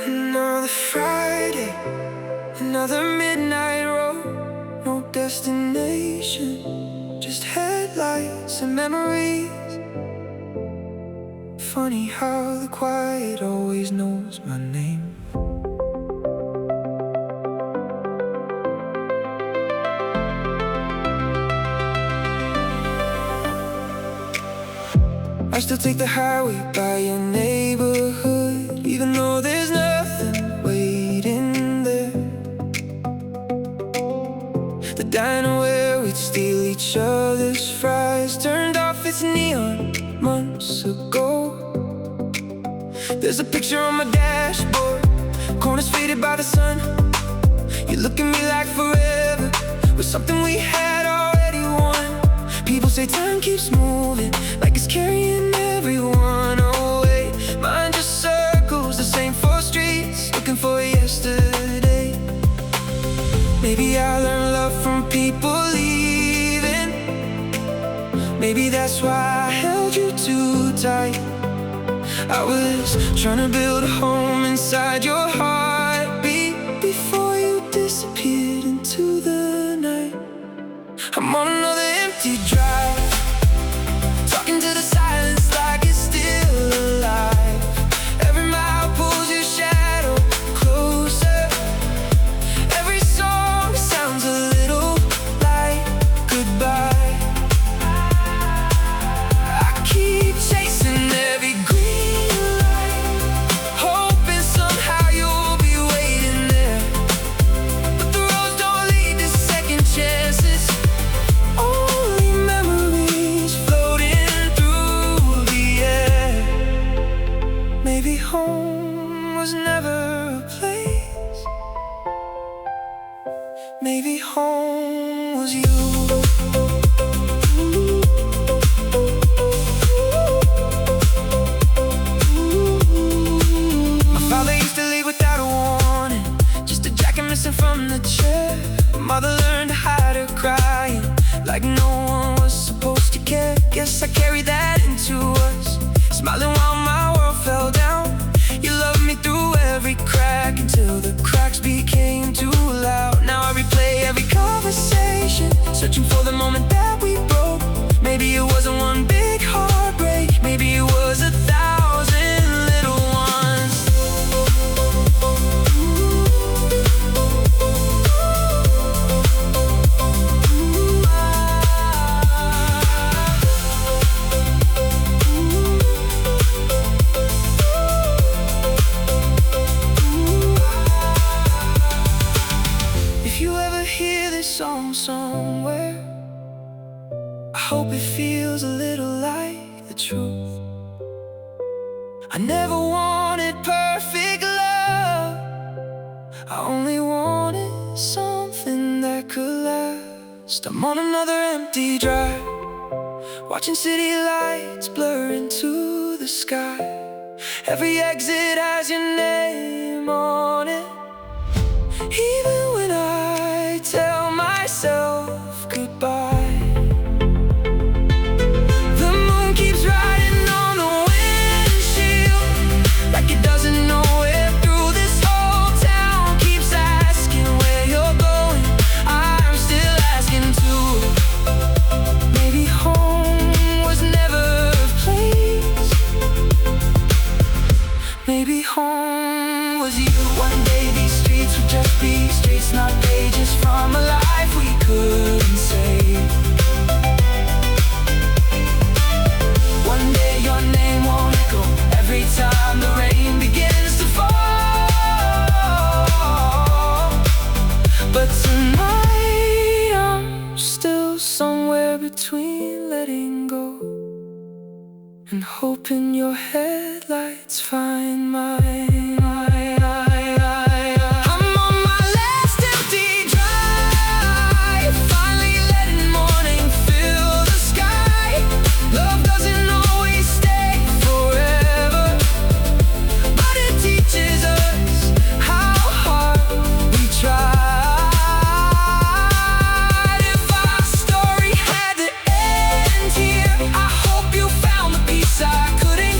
Another Friday, another midnight road. No destination, just headlights and memories. Funny how the quiet always knows my name. I still take the highway by your neighborhood, even though there's nothing waiting there. The diner where we'd steal each other's fries turned off its neon months ago. There's a picture on my dashboard, corners faded by the sun. You look at me like forever was something we had already won. People say time keeps moving, like it's carrying everyone away. Mine just circles the same four streets, looking for yesterday. Maybe I learned love from people leaving. Maybe that's why I held you too tight. I was trying to build a home inside your heartbeat before you disappeared into the night. I'm on another empty drive, talking to the silence like it's still alive. Every mile pulls your shadow closer. Every song sounds a little like goodbye. I keep chasing every green light, hoping somehow you'll be waiting there. But the roads don't lead to second chances, only memories floating through the air. Maybe home was never a place. Maybe home was you. My father used to leave without a warning, just a jacket missing from the chair. Mother learned to hide her crying, like no one was supposed to care. Guess I carried that into us, smiling while my world fell down. You loved me through every crack until the cracks became too loud. Now I replay every conversation, searching for the moment that we broke. Maybe it wasn't one big heartbreak, maybe it was 1,000 little ones. If you ever hear this song somewhere, I hope it feels a little like the truth. I never wanted perfect love, I only wanted something that could last. I'm on another empty drive, watching city lights blur into the sky. Every exit has your name on it, even when I tell myself goodbye. The moon keeps riding on the windshield, like it doesn't know where through this whole town. Keeps asking where you're going, I'm still asking too. Maybe home was never a place. Maybe home was you. One day these streets would just be streets, not pages from a life we couldn't save. One day your name won't echo every time the rain begins to fall. But tonight I'm still somewhere between letting go and hoping your headlights find mine. I'm on my last empty drive, finally letting morning fill the sky. Love doesn't always stay forever, but it teaches us how hard we tried. If our story had to end here, I hope you found the peace I couldn't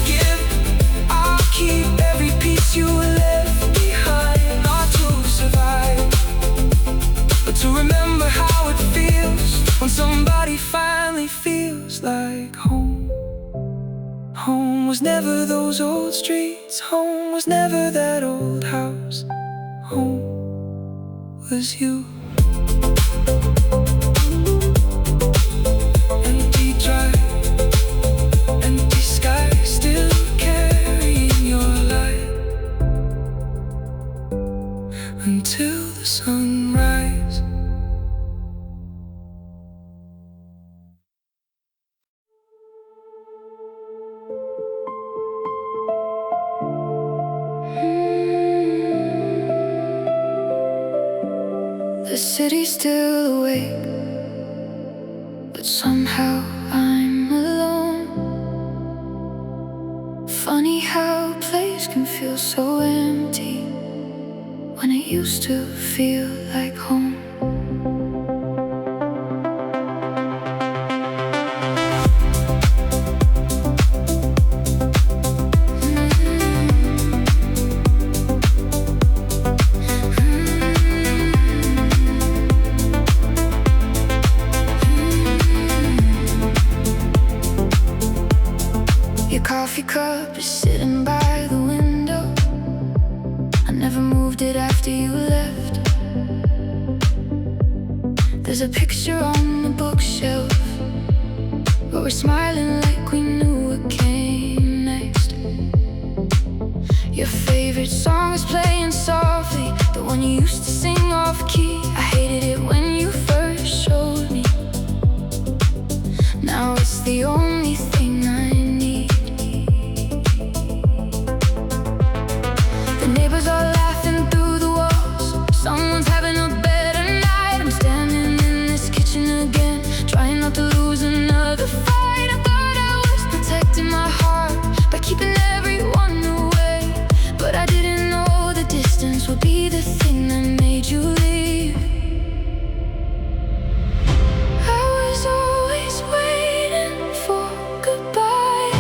feels like home. Home was never those old streets. Home was never that old house. Home was you. Empty drive, empty sky, still carrying your light until the sunrise. The city's still awake, but somehow I'm alone. Funny how a place can feel so empty when it used to feel like home. Your coffee cup is sitting by the window. I never moved it after you left. There's a picture on the bookshelf where we're smiling like we knew what came next. Your favorite song is playing softly, the one you used to sing off key. I hated it when you first showed me. Now it's the only thing I need. The neighbors are laughing through the walls. Someone's having a better night. I'm standing in this kitchen again, trying not to lose another fight. I thought I was protecting my heart by keeping everyone away, but I didn't know the distance would be the thing that made you leave. I was always waiting for goodbye,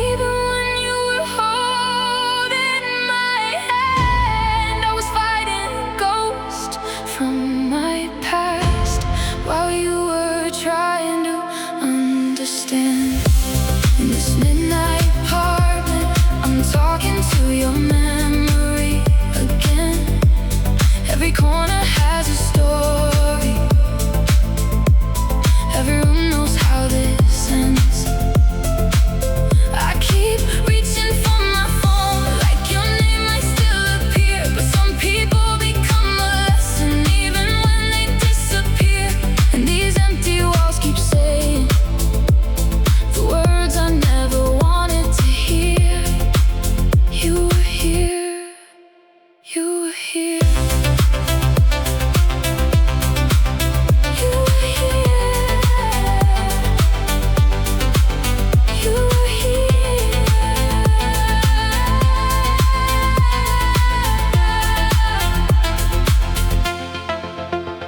even when you were holding my hand. I was fighting ghosts from my past while you were trying to understand. In this midnight apartment, I'm talking to your memory again. Every corner has a story. Every room knows how this ends. I keep reaching for my phone, like your name might still appear, but some people become a lesson even when they disappear. And these empty walls keep saying the words I never wanted to hear. You were here, you were here. You were here, you were here.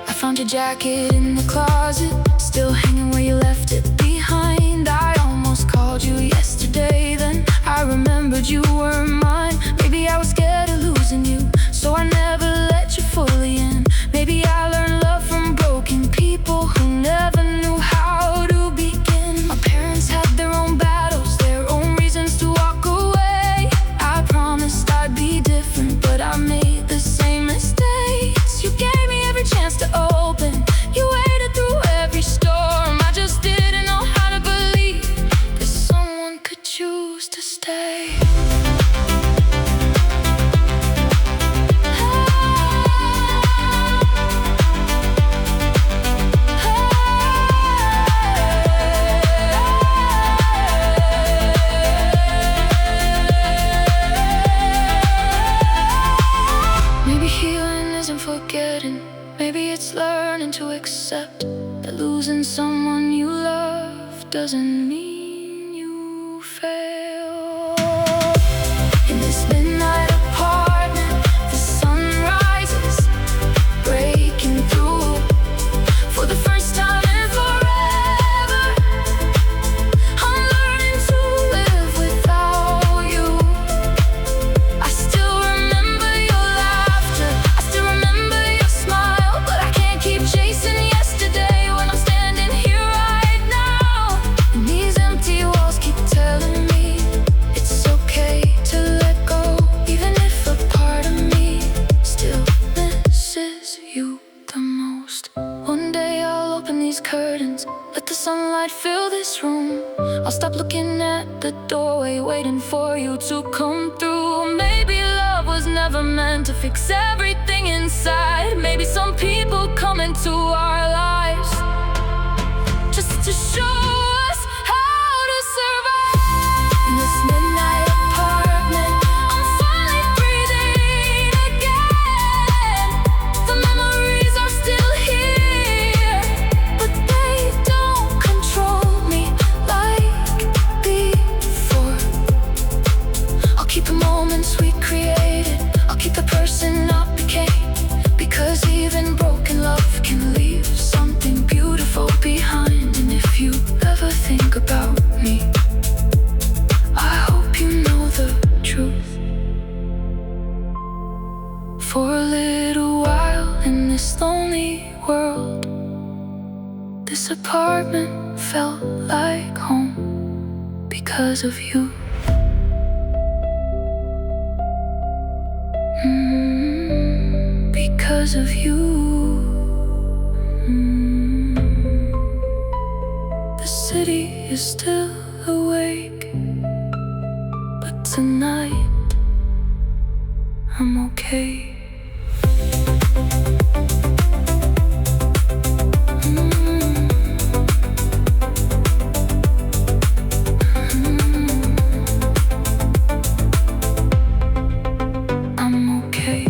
I found your jacket in the closet, still hanging where you left it behind. I almost called you yesterday, then I remembered you were mine. Maybe I was scared of losing you, so I never let you fully in. Maybe I learned love from broken people who never knew how to begin. My parents had their own battles, their own reasons to walk away. I promised I'd be different, but I made the same mistakes. You gave me every chance to open. You I'll stop looking at the doorway, waiting for you to come through. Maybe love was never meant to fix everything inside. Maybe some people come into our lives just to show us how to survive. In this midnight apartment, I'm finally breathing again. The memories are still here, but they don't control me like before. I'll keep the moments we created, I'll keep the person I became, because even broken love can leave something beautiful behind. And if you ever think about me, I hope you know the truth. For a little while in this lonely world, this apartment felt like home because of you. Because of you. The city is still awake, but tonight I'm okay. I'm okay.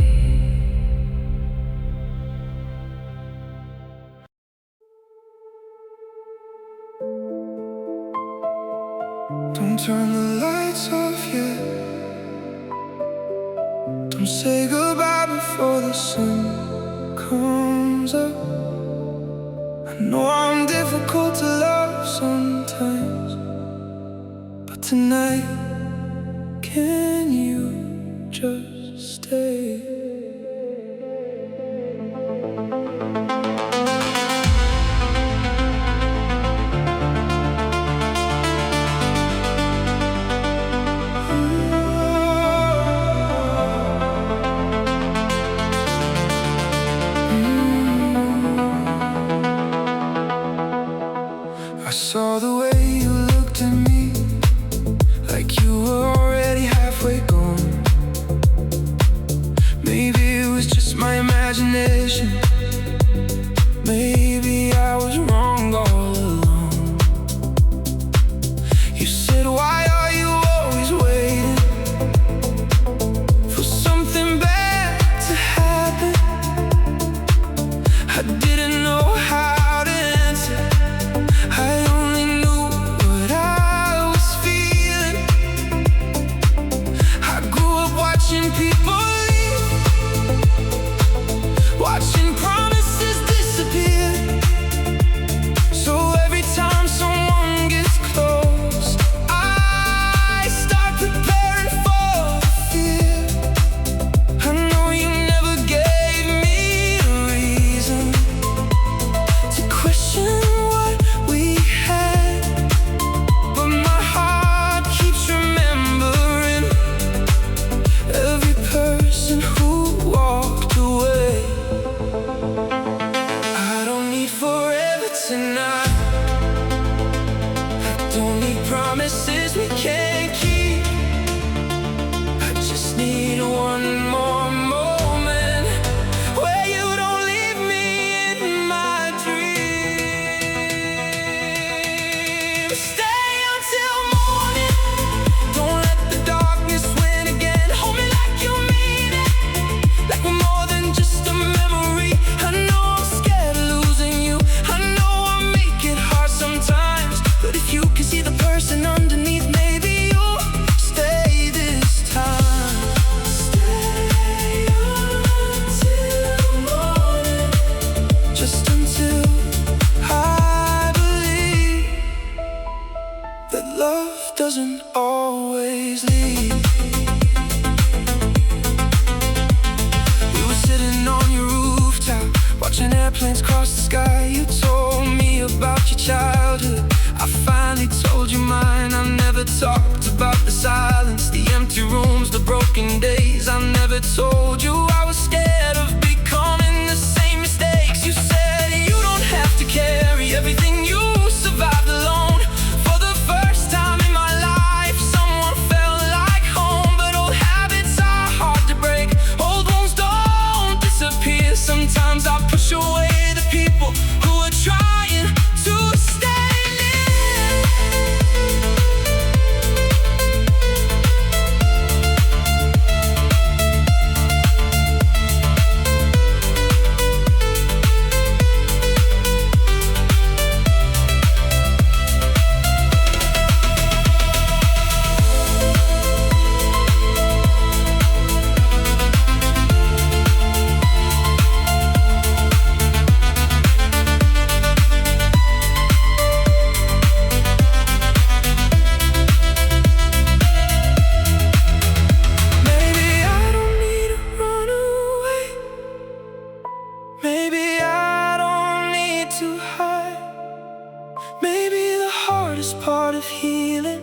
Don't turn the lights off yet. Don't say goodbye before the sun comes up. I know I'm difficult to love sometimes, but tonight, can you just stay? I saw the way you looked at me, like you were already halfway gone. Maybe it was just my imagination. Maybe I was wrong all along. You said, why are you always waiting for something bad to happen? I didn't know how to answer. I only knew what I was feeling. I grew up watching people leave, watching promises disappear. So every time someone gets close, I start preparing for fear. I know you never gave me a reason to question what we had, but my heart keeps remembering every person who walked away. I don't need forever tonight. I don't need promises we can't keep. I just need one more moment where you don't leave me in my dreams. Stay until morning. Don't let the darkness win again. Hold me like you mean it, like we're more than just a memory. I know I'm scared of losing you. I know I make it hard sometimes, but if you can see the person underneath, maybe you'll stay this time. Stay until morning, just until I believe that love doesn't always leave. We were sitting on your rooftop, watching airplanes cross the sky. You told me about your childhood, I finally told you mine. I never talked about the silence, the empty rooms, the broken days. I never told you I was scared of becoming the same mistakes. You said you don't have to carry everything you survived alone. For the first of healing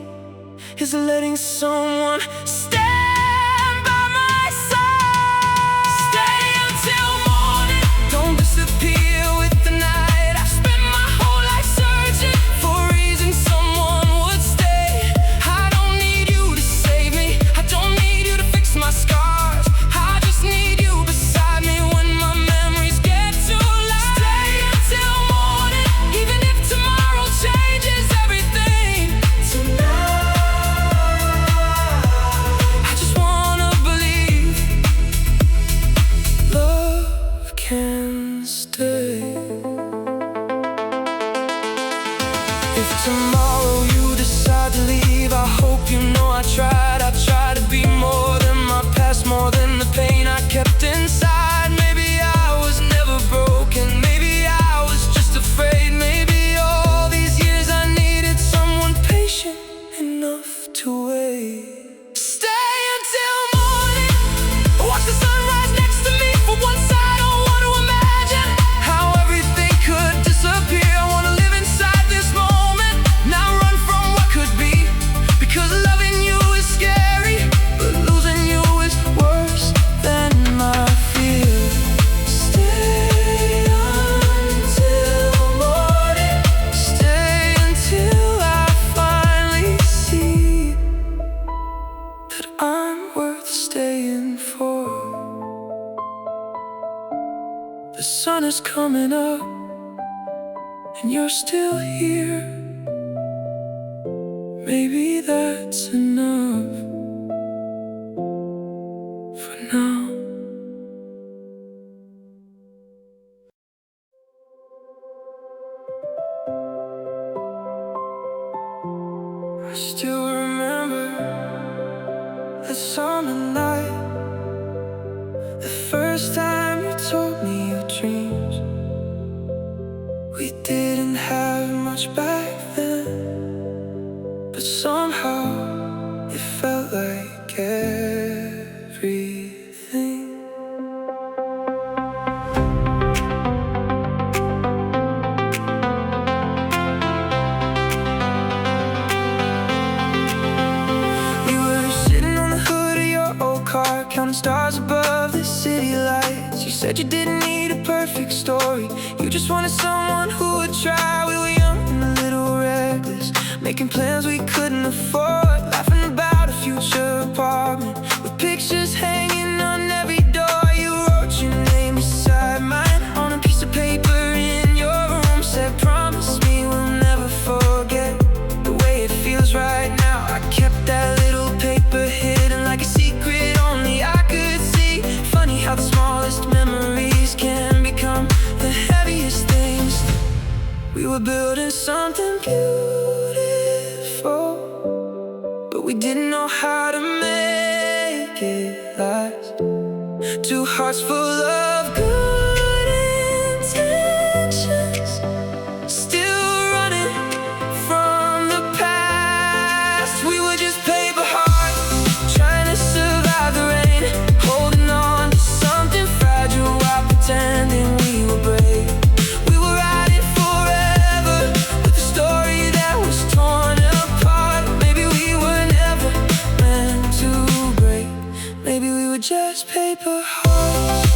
is letting someone stand by my side. Stay until morning, don't disappear with the night. I've spent my whole life searching for a reason someone would stay. I don't need you to save me, I don't need you to fix my scars. I just need you beside me when my memories get too loud. Stay until morning, even if tomorrow changes everything. Tonight, I just wanna believe love can stay. If tomorrow you decide to leave, I hope you know I tried. I tried to be more than my past, more than the pain I kept inside. Maybe I was never broken, maybe I was just afraid. Maybe all these years I needed someone patient enough to wait. Stay until morning, watch the sunrise next to me. For once I don't want to imagine how everything could disappear. I want to live inside this moment, not run from what could be. Because loving you is scary, but losing you is worse than my fear. Stay until morning, stay until I finally see that I'm worth staying for. The sun is coming up and you're still here. Maybe that's enough for now. I still remember the summer night, the first time you told me your dreams. We didn't have much back then, but somehow it felt like everything. We were sitting on the hood of your old car, counting stars above the city lights. You said you didn't need a perfect story, you just wanted someone who would try. We were young and a little reckless, making plans we couldn't afford, laughing about a future apartment with pictures hanging on every door. You wrote your name beside mine on a piece of paper in your room, said promise me we'll never forget the way it feels right now. I kept that little paper hidden like a secret only I could see. Funny how the smallest memories can become the heaviest things. We were building something beautiful, but we didn't know how to make it last. Two hearts full of good intentions, still running from the past. We were just paper hearts, trying to survive the rain, holding on to something fragile while pretending we were brave. We were riding forever with a story that was torn apart. Maybe we were never meant to break, maybe we were just paper hearts,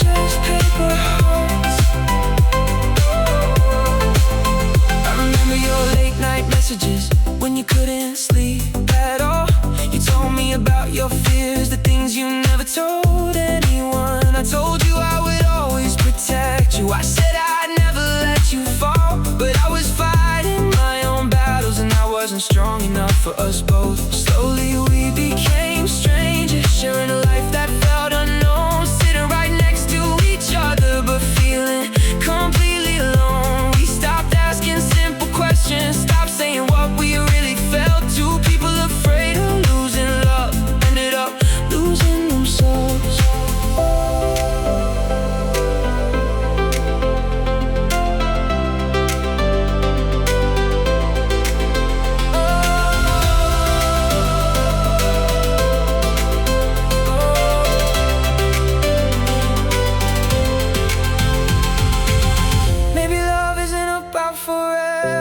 just paper hearts. I remember your late night messages when you couldn't sleep at all. You told me about your fears, the things you never told anyone. I told you I would always protect you, I said I'd never let you fall. But I was fighting my own battles and I wasn't strong enough for us both. Slowly we became strangers, sharing a life that felt unknown, sitting right next to each other but feeling completely alone. We stopped asking simple questions, stopped saying what we really felt. Two people afraid of losing love ended up losing themselves.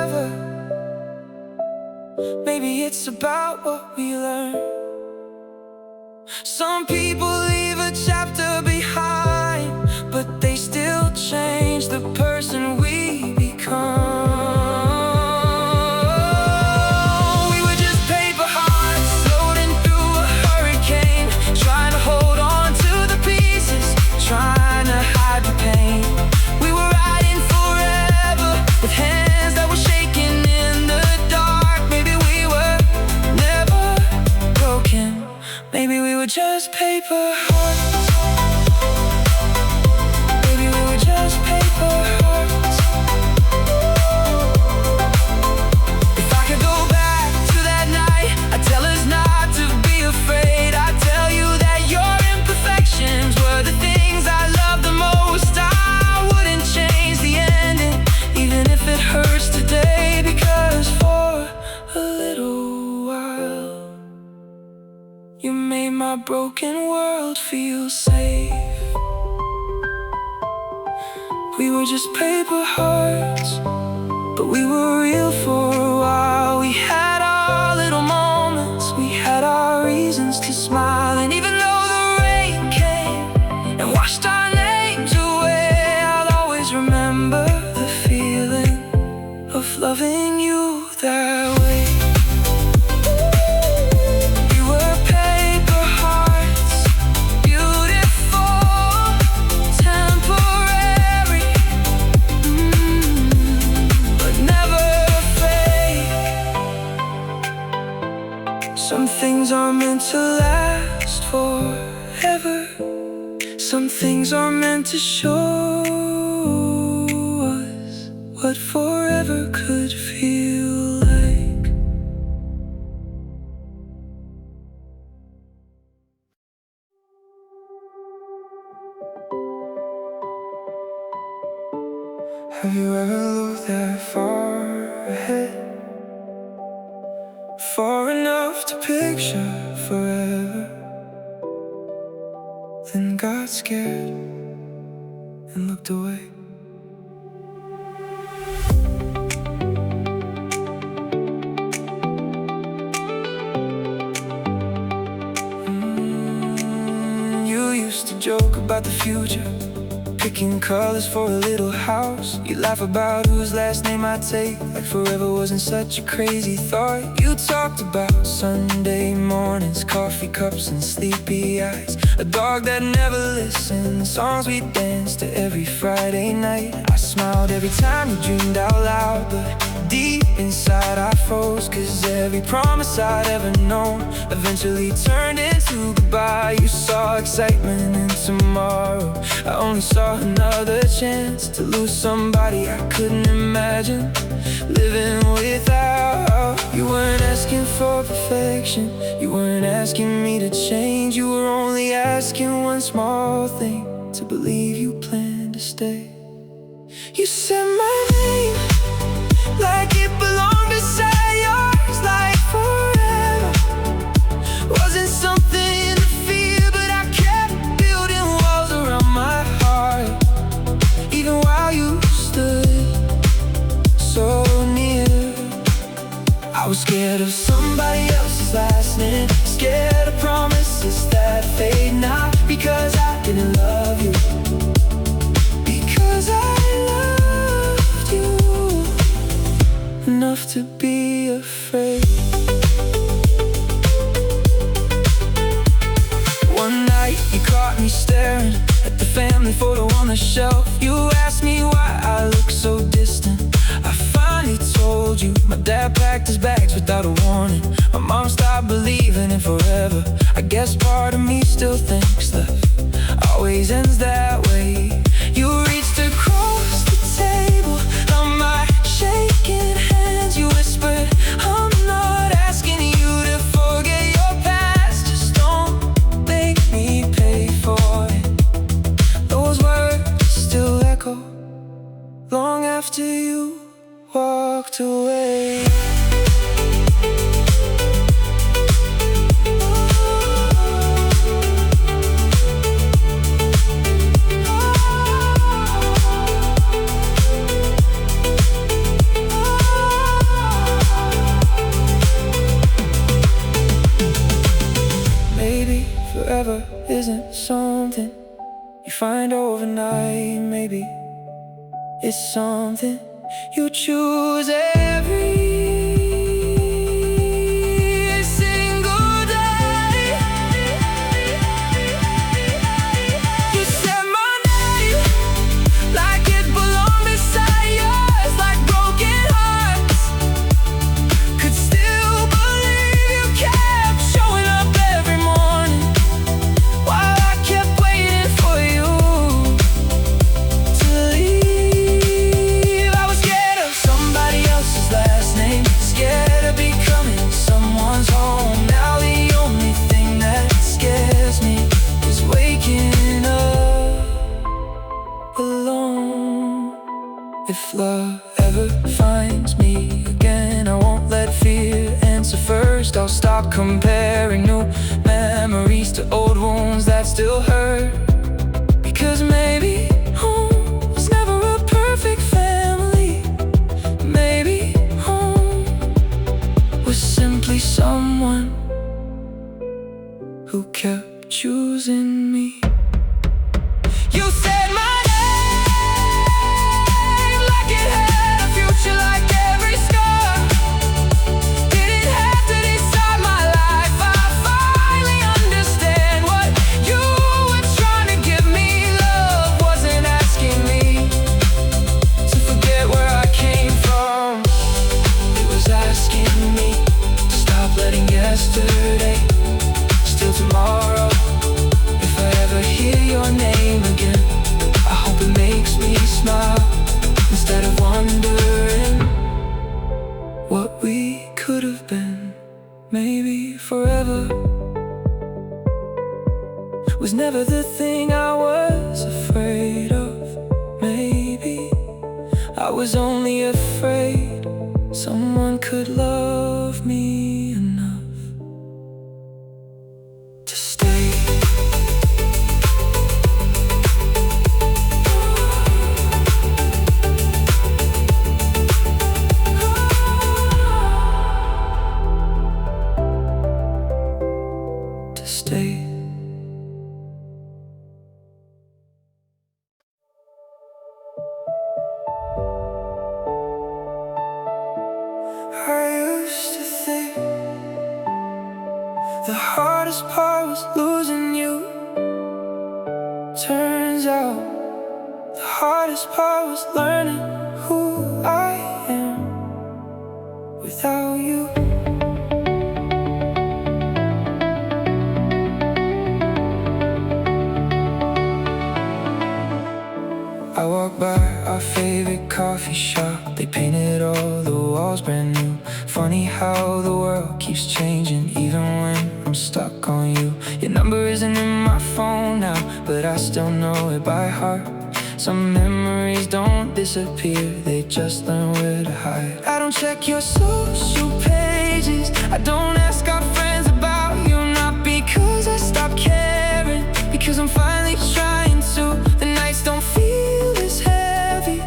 forever. Maybe it's about what we learn. Some people leave a chapter behind, but they still change the person we become. We were just paper hearts floating through a hurricane, trying to hold on to the pieces, trying to hide the pain. We were riding forever with hands that were shaking in the dark. Maybe we were never broken. Maybe we were just paper hearts. Maybe we were just paper hearts. If I could go back to that night, I'd tell us not to be afraid. I'd tell you that your imperfections were the things I love the most. I wouldn't change the ending, even if it hurts today, because for a little while you made my broken world feel safe. We were just paper hearts, but we were real for a while. We had our little moments, we had our reasons to smile. And even though the rain came and washed our names away, I'll always remember the feeling of loving you that way. We were paper hearts, beautiful, temporary, but never fake. Some things are meant to last forever. Some things are meant to show us what forever could feel like. Have you ever looked that far ahead? Far enough to picture forever, then got scared and looked away? You used to joke about the future, picking colors for a little house. You laugh about whose last name I take, like forever wasn't such a crazy thought. You talked about Sunday mornings, coffee cups and sleepy eyes, a dog that never listened, songs we danced to every Friday night. I smiled every time you dreamed out loud, but deep inside I froze, cause every promise I'd ever known eventually turned into goodbye. You saw excitement in tomorrow, I only saw another chance to lose somebody I couldn't imagine living without. You weren't asking for perfection, you weren't asking me to change. You were only asking one small thing, to believe you planned to stay. You said my name like it belonged beside yours, like forever wasn't something to fear, but I kept building walls around my heart, even while you stood so near. I was scared of somebody else's last name, scared of promises that fade, not because I didn't love you, because I loved you enough to be afraid. One night you caught me staring at the family photo on the shelf. You asked me why I look so distant. I finally told you my dad packed his bags without a warning. My mom stopped believing in forever. I guess part of me still thinks love always ends that way. You reached across the table, on my shaking hands you whispered, I'm not asking you to forget your past, just don't make me pay for it. Those words still echo long after you walked away. isn't something you find overnight. Maybe it's something you choose every single day. You said my name like it belonged beside yours, like broken hearts could still believe you kept showing up every morning while I kept waiting for you to leave. I was scared of somebody else's last name, scared of becoming someone's home. Now the only thing that scares me is waking up alone. If love ever finds me again, I won't let fear answer first. I'll stop comparing new memories to old wounds that still hurt. Because maybe home was never a perfect family. Maybe home was simply someone who kept choosing me. You said my name like it had a future, like every scar didn't have to decide my life. I finally understand what you were trying to give me. Love wasn't asking me to forget where I came from. It was asking me to stop letting yesterday steal tomorrow. If I ever hear your name again, I hope it makes me smile instead of wondering what we could have been. Maybe forever was never the thing I was afraid of. Maybe I was only afraid someone could love me enough to stay. To stay. I used to think the hardest part was losing you. Turns out the hardest part was learning who I am without you. I walk by our favorite coffee shop. They painted all the walls brand new. Funny how the world keeps changing, even when I'm stuck on you. Your number isn't in my phone now, but I still know it by heart. Some memories don't disappear, they just learn where to hide. I don't check your social pages, I don't ask our friends about you. Not because I stopped caring, because I'm finally trying to. The nights don't feel as heavy,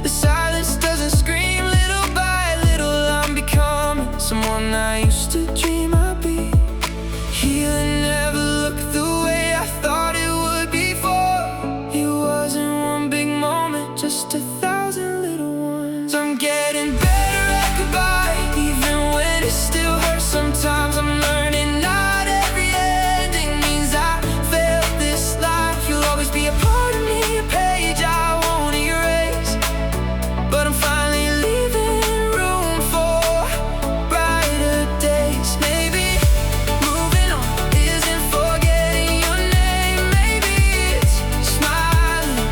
the silence doesn't scream. Little by little I'm becoming someone I used to dream I'd be. Healing never looked the way I thought it would before. It wasn't one big moment, just 1,000 little ones. I'm getting better at goodbye, even when it still hurts sometimes. I'm learning not every ending means I failed this life. You'll always be a part of me, a page I won't erase. But I'm finally leaving room for brighter days. Maybe moving on isn't forgetting your name. Maybe it's smiling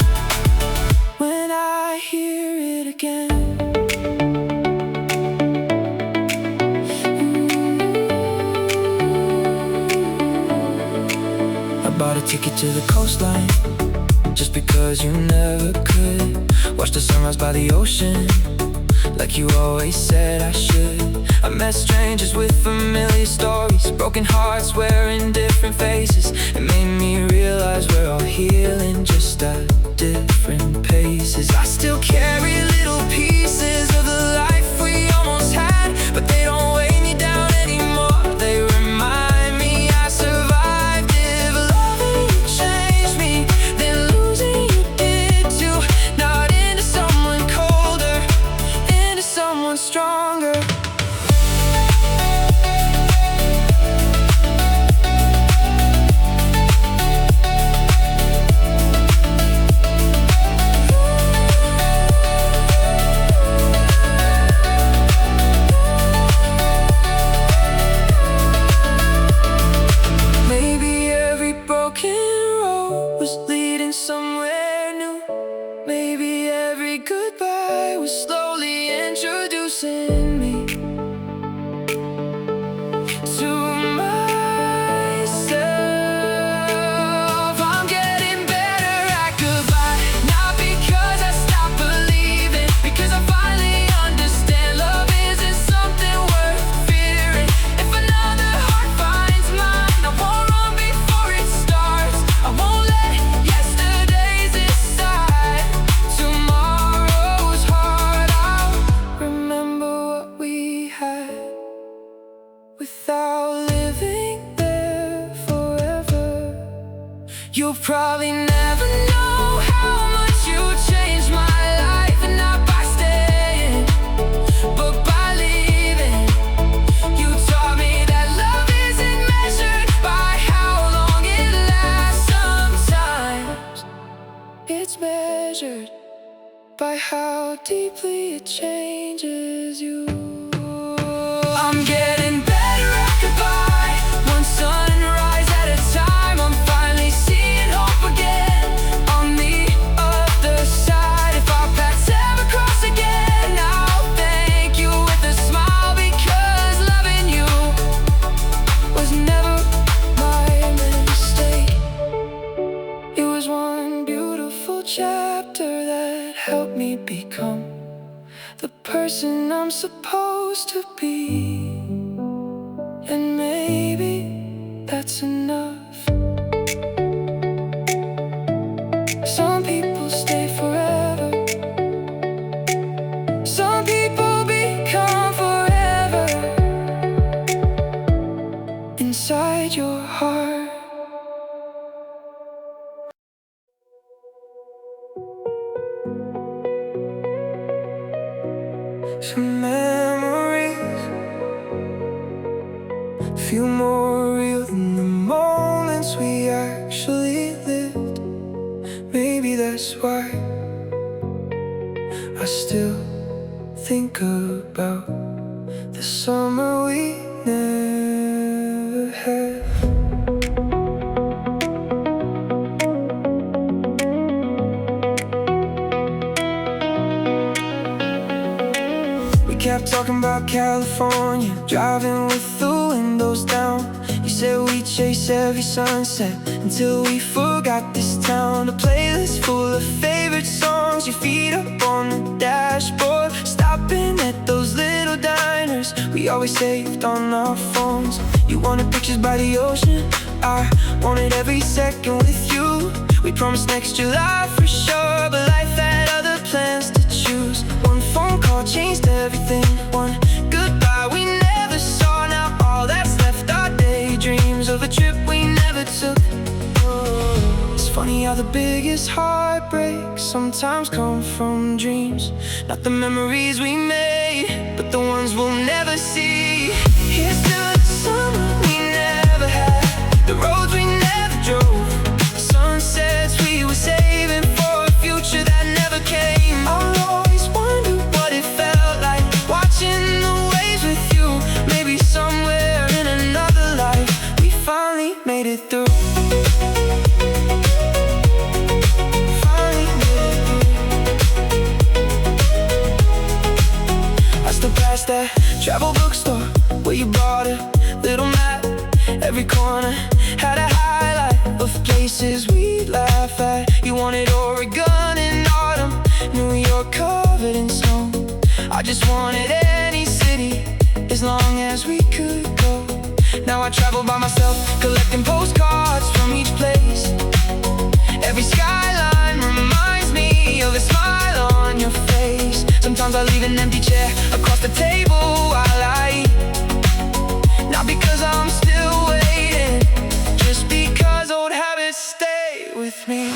when I hear it again. I bought a ticket to the coastline just because you never could. Watch the sunrise by the ocean like you always said I should. I met strangers with familiar stories, broken hearts wearing different faces. It made me realize we're all healing just at different paces. I still carry little pieces of the life we almost had, but they don't weigh me down anymore. They remind me I survived. If loving You'll probably never know how much you changed my life, and not by staying, but by leaving. You taught me that love isn't measured by how long it lasts. Sometimes it's measured by how deeply it changes you. I'm getting better at goodbye, one sunrise at a time. I'm finally seeing hope again on the other side. If our paths ever cross again, I'll thank you with a smile, because loving you was never my mistake. It was one beautiful chapter that helped me become the person I'm supposed to be. And maybe that's enough. Some people stay forever, some people become forever inside your heart. Some memories feel more real than the moments we actually lived. Maybe that's why I still think about the summer we never had. Kept talking about California, driving with the windows down. You said we'd chase every sunset until we forgot this town. A playlist full of favorite songs, your feet up on the dashboard, stopping at those little diners we always saved on our phones. You wanted pictures by the ocean, I wanted every second with you. We promised next July for sure, but life had other plans to choose. One phone call changed everything, one goodbye we never saw. Now all that's left are daydreams of a trip we never took. It's funny how the biggest heartbreaks sometimes come from dreams. Not the memories we made, but the ones we'll never see. Here's to the summer we never had, the roads we never drove, the sunsets we were saving for a future that never came. I'll always wonder what it felt like watching the waves with you. Maybe somewhere in another life we finally made it through. Finally made it through. I still pass that travel bookstore where you bought a little map. Every corner had a highlight of places we'd laugh at. You wanted Oregon in autumn, New York covered in snow. I just wanted any city as long as we could go. Now I travel by myself, collecting postcards from each place. Every skyline reminds me of a smile on your face. Sometimes I leave an empty chair across the table while I eat. Not because I'm still waiting, just because old habits stay with me.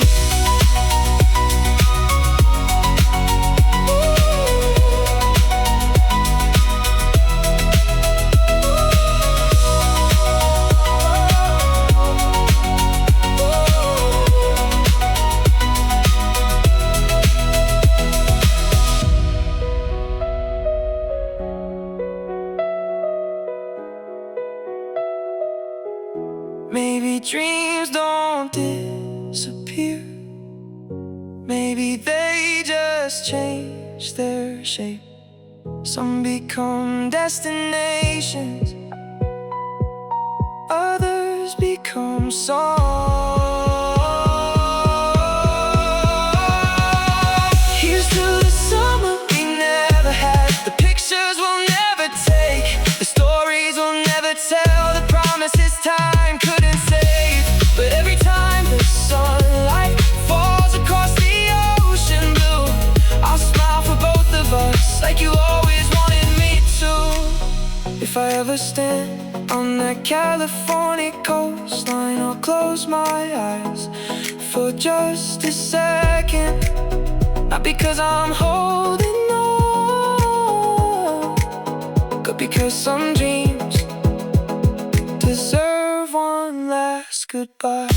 Maybe dreams don't disappear, maybe they just change their shape. Some become destinations, others become songs. Here's to the summer we never had, the pictures we'll never take, the stories we'll never tell, the promises time couldn't save. But every time the sunlight falls across the ocean blue, I'll smile for both of us like you always wanted me to. If I ever stand on that California coastline. I'll close my eyes for just a second, not because I'm holding on, but because some dreams deserve one last goodbye.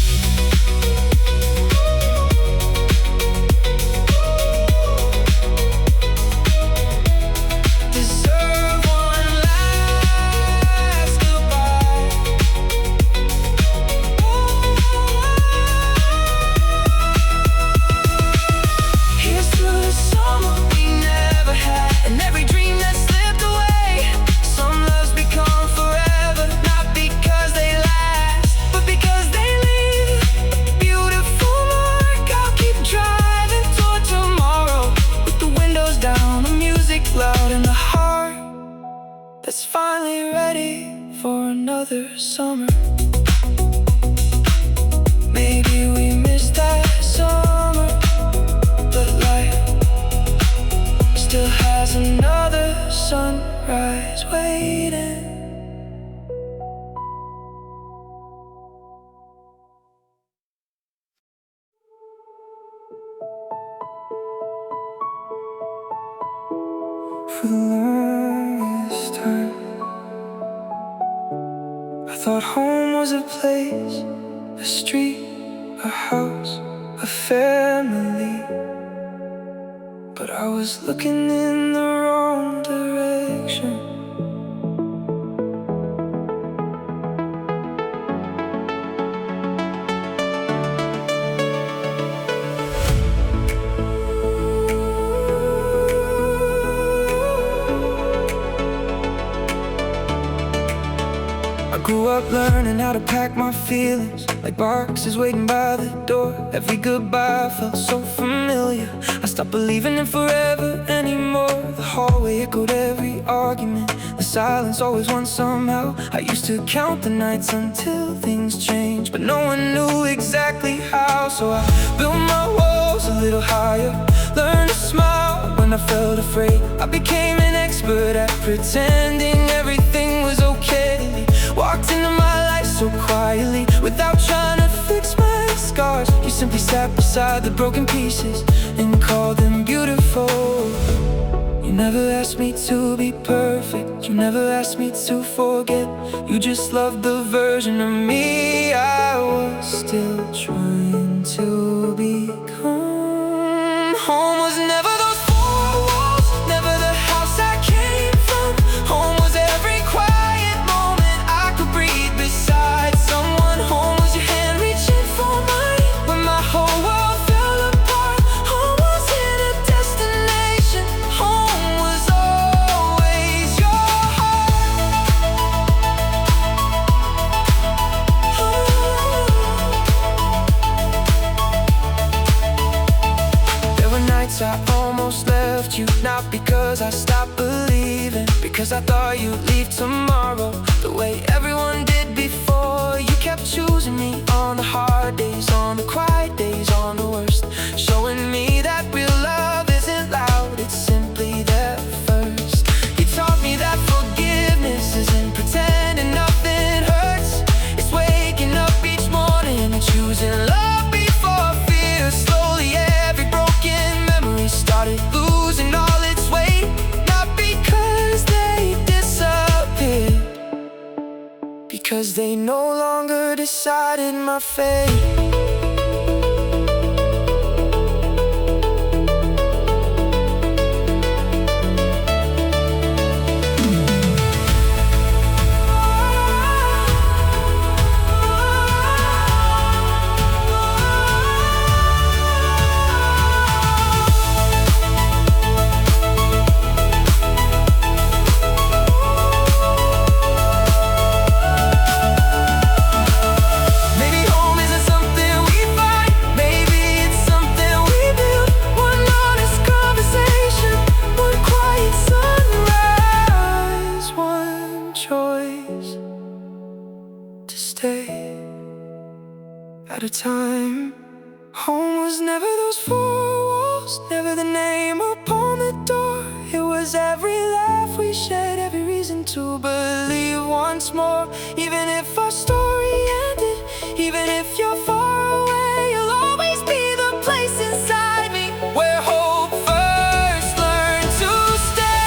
Loud in the heart that's finally ready for another summer. Maybe we missed that summer, but life still has another sunrise waiting. For the longest time, I thought home was a place, a street, a house, a family. But I was looking in the wrong direction. I grew up learning how to pack my feelings like boxes waiting by the door. Every goodbye felt so familiar. I stopped believing in forever anymore. The hallway echoed every argument. The silence always won somehow. I used to count the nights until things changed, but no one knew exactly how. So I built my walls a little higher, learned to smile when I felt afraid. I became an expert at pretending everything was okay. Walked into my life so quietly, without trying to fix my scars. You simply sat beside the broken pieces and called them beautiful. You never asked me to be perfect, you never asked me to forget. You just loved the version of me I was still trying to become. Home was never those four walls, never the house I came from. Home was every quiet moment I could breathe beside someone. Home was your hand reaching for mine when my whole world fell apart. Home wasn't a destination, home was always your heart. There were nights I almost left you, not because I stopped believing, because I thought you'd leave tomorrow the way everyone did before. You kept choosing me on the hard days, on the quiet days, on the worst, showing me that real love isn't loud, it's simply there first. You taught me that forgiveness isn't pretending nothing hurts. It's waking up each morning and choosing love before fear. Slowly every broken memory started losing all its weight, not because they disappeared, because they no longer decided my fate. At a time, home was never those four walls, never the name upon the door. It was every laugh we shared, every reason to believe one once more. Even if our story ended, even if you're far away, you'll always be the place inside me where hope first learned to stay.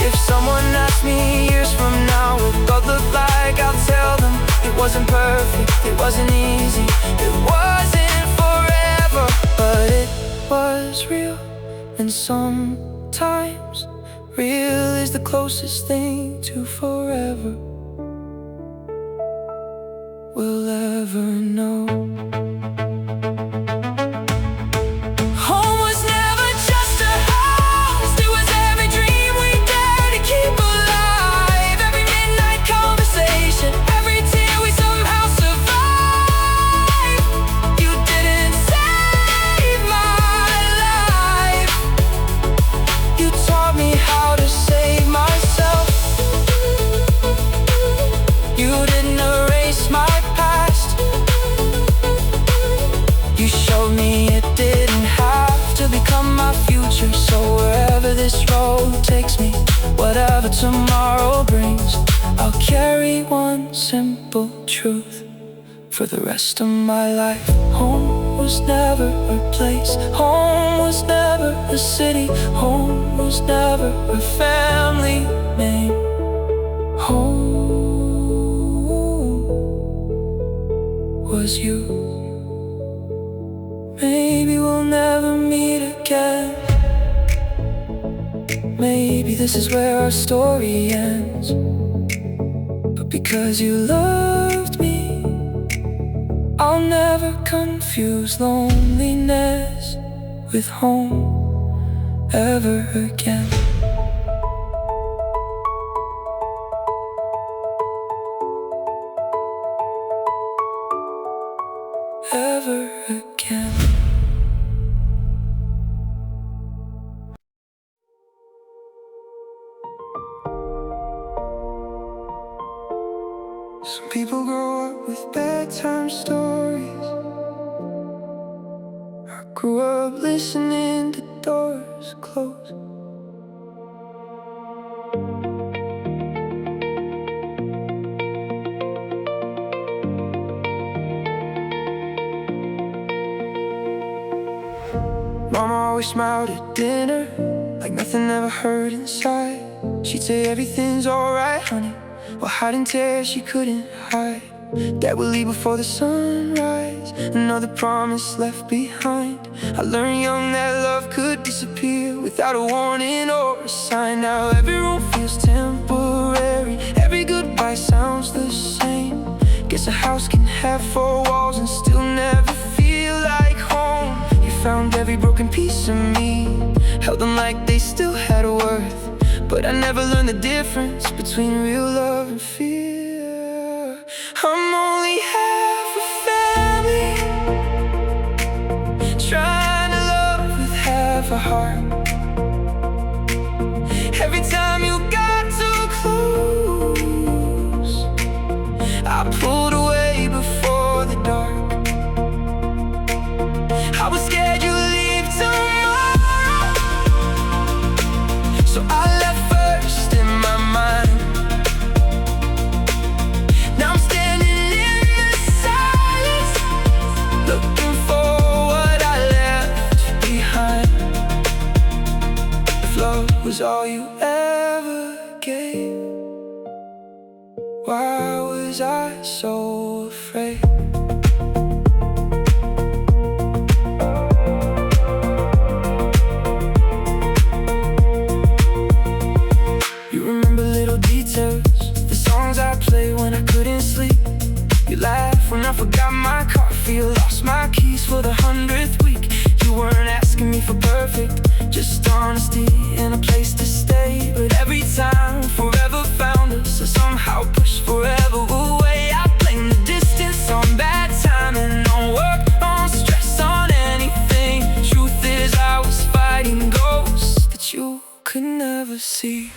If someone asks me years from now what God looked like, I'll tell them it wasn't perfect, it wasn't easy, it wasn't forever, but it was real. And sometimes real is the closest thing to forever we'll ever know. Home was never just a house, it was every dream we dared to keep alive. Every midnight conversation, every tear we somehow survived. You didn't save my life, you taught me how to save myself. You didn't erase my past, you showed me it didn't have to become my future. So wherever this road takes me, whatever tomorrow brings, I'll carry one simple truth for the rest of my life. Home was never a place, home was never a city, home was never a family name. Home was you. Maybe we'll never meet again, maybe this is where our story ends, but because you loved me, I'll never confuse loneliness with home ever again. Ever again. Some people grow up with bedtime stories. I grew up listening to doors close. Mama always smiled at dinner, like nothing ever hurt inside. She'd say everything's alright, honey, while hiding tears she couldn't hide. Dad would leave before the sunrise, another promise left behind. I learned young that love could disappear without a warning or a sign. Now every room feels temporary, every goodbye sounds the same. Guess a house can have four walls and still never feel like home. You found every broken piece of me, held them like they still had worth, but I never learned the difference between real love and fear. I'm only half a family, trying to love with half a heart. Every time you got too close, I pulled away before the dark. I was scared you'd leave tomorrow, so I left first in my mind. Now I'm standing in the silence, looking for what I left behind. If love was all you ever gave, why was I so afraid? When I forgot my coffee, lost my keys for the 100th week. You weren't asking me for perfect, just honesty and a place to stay. But every time forever found us, I somehow pushed forever away. I blame the distance on bad timing, on work, on stress, on anything. Truth is I was fighting ghosts that you could never see.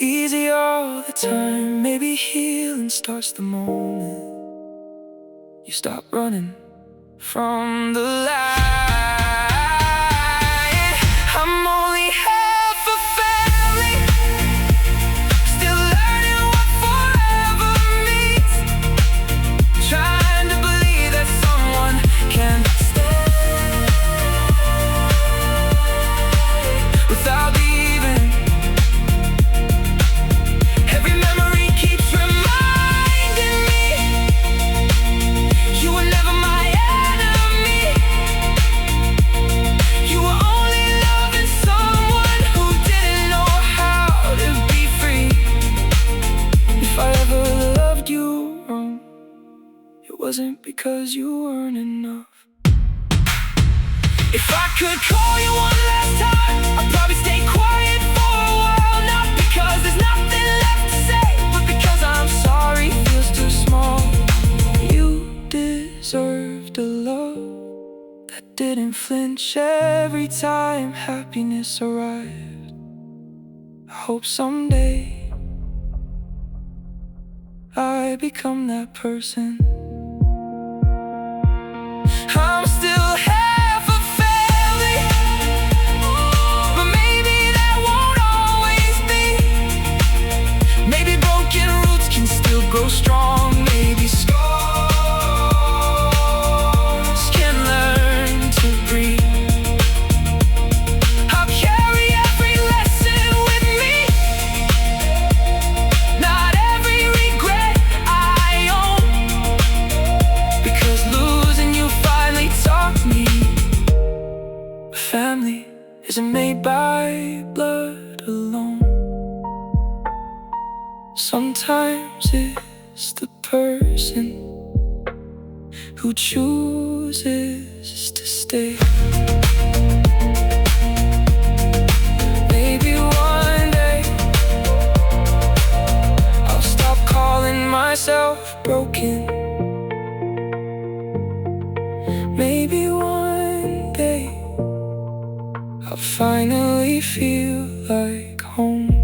easy all the time. Maybe healing starts the moment you stop running from the light. I'm only half a family, still learning what forever means. Trying to believe that someone can stay without leaving. Every memory keeps reminding me you were never my enemy. You were only loving someone who didn't know how to be free. If I ever loved you wrong, it wasn't because you weren't enough. If I could call you one last time, I'd probably stay quiet for a while. Not because there's nothing left to say, but because I'm sorry feels too small. You deserved a love that didn't flinch every time happiness arrived. I hope someday I become that person. I'm still half a family, but maybe that won't always be. Maybe broken roots can still grow strong. Maybe scars can learn to breathe. I'll carry every lesson with me, not every regret I own. Because losing you finally taught me family isn't made by blood alone. Sometimes it's the person who chooses to stay. Maybe one day I'll stop calling myself broken. Maybe one day I'll finally feel like home.